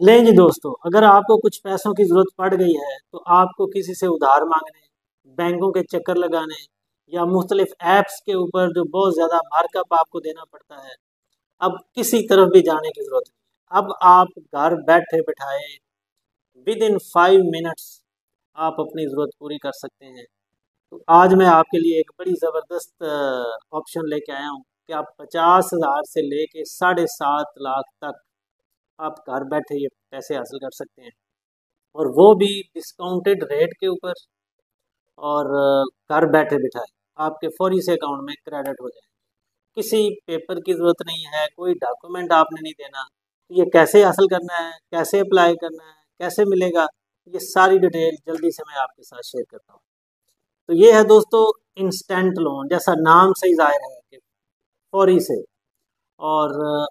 लें जी दोस्तों, अगर आपको कुछ पैसों की ज़रूरत पड़ गई है तो आपको किसी से उधार मांगने, बैंकों के चक्कर लगाने या मुख्तलिफ ऐप्स के ऊपर जो बहुत ज़्यादा मार्कअप आपको देना पड़ता है, अब किसी तरफ भी जाने की ज़रूरत नहीं है। अब आप घर बैठे बिठाए विद इन 5 मिनट्स आप अपनी ज़रूरत पूरी कर सकते हैं। तो आज मैं आपके लिए एक बड़ी ज़बरदस्त ऑप्शन लेके आया हूँ कि आप 50,000 से लेके 7.5 लाख तक आप घर बैठे ये पैसे हासिल कर सकते हैं, और वो भी डिस्काउंटेड रेट के ऊपर। और घर बैठे बिठाए आपके फौरी से अकाउंट में क्रेडिट हो जाए। किसी पेपर की ज़रूरत नहीं है, कोई डॉक्यूमेंट आपने नहीं देना। तो ये कैसे हासिल करना है, कैसे अप्लाई करना है, कैसे मिलेगा, ये सारी डिटेल जल्दी से मैं आपके साथ शेयर करता हूँ। तो ये है दोस्तों इंस्टेंट लोन, जैसा नाम से ही ज़ाहिर है कि फौरी से। और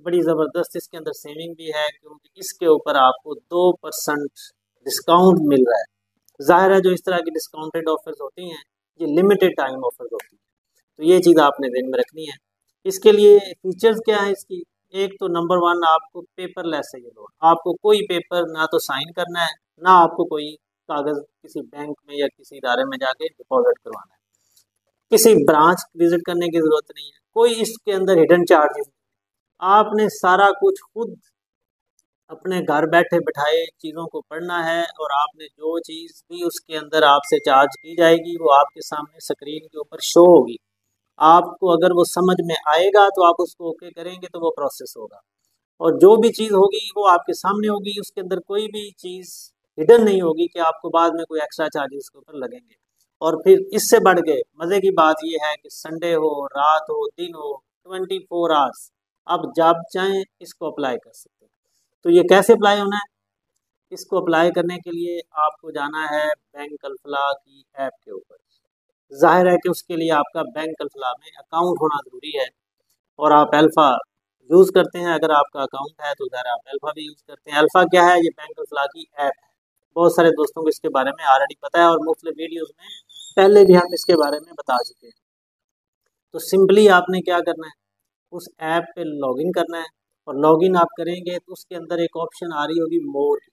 बड़ी ज़बरदस्त इसके अंदर सेविंग भी है, क्योंकि इसके ऊपर आपको 2% डिस्काउंट मिल रहा है। ज़ाहिर है जो इस तरह की डिस्काउंटेड ऑफर्स होती हैं ये लिमिटेड टाइम ऑफर्स होती हैं, तो ये चीज़ आपने ध्यान में रखनी है। इसके लिए फीचर्स क्या है इसकी? एक तो नंबर वन, आपको पेपरलेस है ये लोन। आपको कोई पेपर ना तो साइन करना है, ना आपको कोई कागज़ किसी बैंक में या किसी इदारे में जाके डिपॉजिट करवाना है। किसी ब्रांच विजिट करने की ज़रूरत नहीं है, कोई इसके अंदर हिडन चार्जेस नहीं। आपने सारा कुछ खुद अपने घर बैठे बिठाए चीज़ों को पढ़ना है, और आपने जो चीज़ भी उसके अंदर आपसे चार्ज की जाएगी वो आपके सामने स्क्रीन के ऊपर शो होगी। आपको अगर वो समझ में आएगा तो आप उसको ओके करेंगे तो वो प्रोसेस होगा, और जो भी चीज़ होगी वो आपके सामने होगी। उसके अंदर कोई भी चीज़ हिडन नहीं होगी कि आपको बाद में कोई एक्स्ट्रा चार्जेस के ऊपर लगेंगे। और फिर इससे बढ़ के मज़े की बात ये है कि संडे हो, रात हो, दिन हो, 24 आवर्स आप जब चाहें इसको अप्लाई कर सकते हैं। तो ये कैसे अप्लाई होना है? इसको अप्लाई करने के लिए आपको जाना है बैंक अल्फला की ऐप के ऊपर। ज़ाहिर है कि उसके लिए आपका बैंक अल्फला में अकाउंट होना ज़रूरी है, और आप अल्फ़ा यूज़ करते हैं। अगर आपका अकाउंट है तो ज़ाहिर आप अल्फ़ा भी यूज़ करते हैं। अल्फ़ा क्या है? ये बैंक अल्फला की ऐप है। बहुत सारे दोस्तों को इसके बारे में ऑलरेडी पता है, और मुख्तलिफ वीडियोज़ में पहले भी हम इसके बारे में बता चुके हैं। तो सिंपली आपने क्या करना है, उस ऐप पे लॉगिन करना है, और लॉगिन आप करेंगे तो उसके अंदर एक ऑप्शन आ रही होगी मोर की।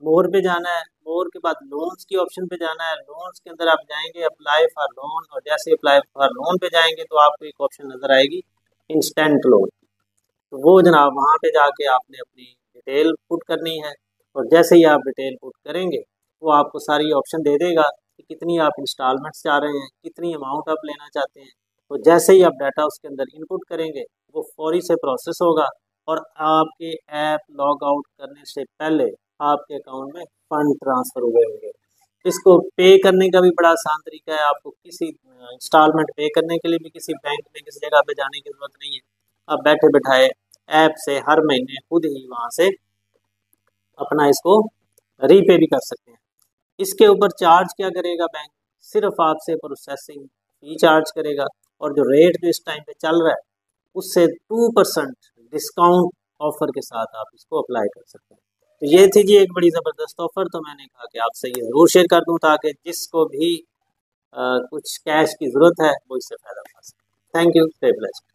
मोर पे जाना है, मोर के बाद लोन्स की ऑप्शन पे जाना है। लोन्स के अंदर आप जाएंगे अप्लाई फॉर लोन, और जैसे अप्लाई फॉर लोन पे जाएंगे तो आपको एक ऑप्शन नज़र आएगी इंस्टेंट लोन। तो वो जनाब वहाँ पे जाके आपने अपनी डिटेल पुट करनी है, और जैसे ही आप डिटेल पुट करेंगे वो आपको सारी ऑप्शन दे देगा कि कितनी आप इंस्टॉलमेंट्स चाह रहे हैं, कितनी अमाउंट आप लेना चाहते हैं। तो जैसे ही आप डाटा उसके अंदर इनपुट करेंगे वो फौरी से प्रोसेस होगा, और आपके ऐप लॉग आउट करने से पहले आपके अकाउंट में फंड ट्रांसफ़र हुए होंगे। इसको पे करने का भी बड़ा आसान तरीका है। आपको किसी इंस्टॉलमेंट पे करने के लिए भी किसी बैंक में किसी जगह पे जाने की ज़रूरत नहीं है। आप बैठे बैठाए ऐप से हर महीने खुद ही वहाँ से अपना इसको रीपे भी कर सकते हैं। इसके ऊपर चार्ज क्या करेगा बैंक? सिर्फ आपसे प्रोसेसिंग फी चार्ज करेगा, और जो रेट जो इस टाइम पे चल रहा है उससे 2% डिस्काउंट ऑफर के साथ आप इसको अप्लाई कर सकते हैं। तो ये थी जी एक बड़ी ज़बरदस्त ऑफर। तो मैंने कहा कि आपसे ये ज़रूर शेयर कर दूं ताकि जिसको भी कुछ कैश की ज़रूरत है वो इससे फ़ायदा उठा सके। Thank you, stay blessed.